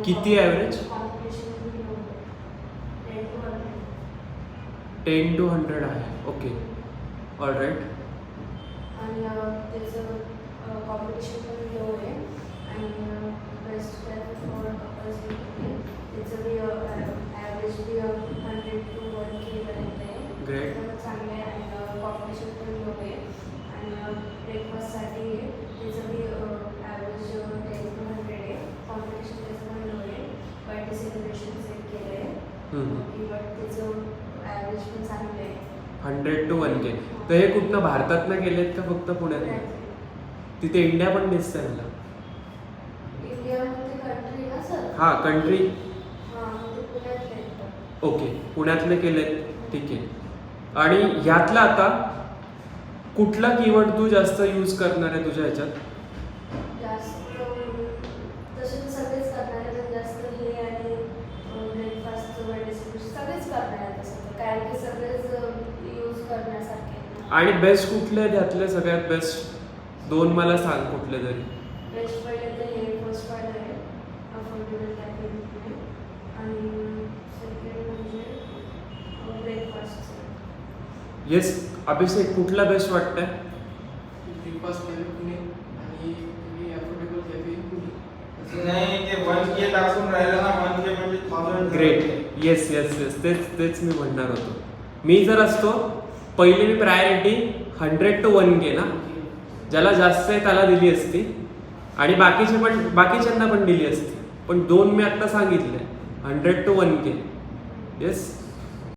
किती average? 10 to 100 आहे. Okay, all right. आणि त्याचं कॉम्पिटिशन पण लो आहे आणि बेस्ट फॉर कपल्स त्याचं बी ॲव्हरेज बी 100 to 1K पर्यंत आहे. ग्रेट. चांगलं आहे आणि कॉम्पिटिशन पण लो आहे आणि ब्रेकफास्टसाठी त्याचं बी ॲव्हरेज 10 to 100 आहे. कॉम्पिटिशन त्याचं पण लो आहे. बर्थडे सेलिब्रेशन सेट केलं आहे बट त्याचं ॲव्हरेज पण चांगलं आहे. 100 to 1K. तर हे कुठनं भारतातनं केलेत का फक्त पुण्यात? तिथे इंडिया पण दिसतंय मला. इंडियामध्ये कंट्री ना सर? हां, कंट्री. हां, ते पुण्यातले आहेत. ओके, पुण्यातले केलेत, ठीक आहे. आणि ह्यातला आता कुठला कीवर्ड तू जास्त यूज करणार आहे तुझ्या ह्याच्यात? जास्त तसे तर सगळेच करणार आहे पण जास्त हे आणि ब्रेकफास्ट बर्थडे सेलिब्रेशन सगळेच करणार आहे तसं तर कारण की सगळेच यूज करण्यासारखे आहेत. आणि बेस्ट कुठले आहेत ह्यातले सगळ्यात बेस्ट? 2 मला सांग कुठले तरी. बेस्ट पहिले तर हे फर्स्ट पार्ट आहे अफोर्डेबल कॅफे आणि सेकंड म्हणजे ब्रेकफास्ट. येस अभिषेक, कुठला बेस्ट वाटतंय? ब्रेकफास्ट कॅफे पुणे आणि तुम्ही अफोर्डेबल कॅफे पुणे. नाही ते 1K दाखवून राहिलं ना, 1K म्हणजे 1000. ग्रेट. येस येस येस, तेच मी म्हणणार होतो. मी जर असतो पहिले मी प्रायोरिटी 100 to 1K ना, ज्याला जास्त आहे त्याला दिली असती आणि बाकीच्यांना पण दिली असती, पण 2 मी आत्ता सांगितले 100 to 1K. येस.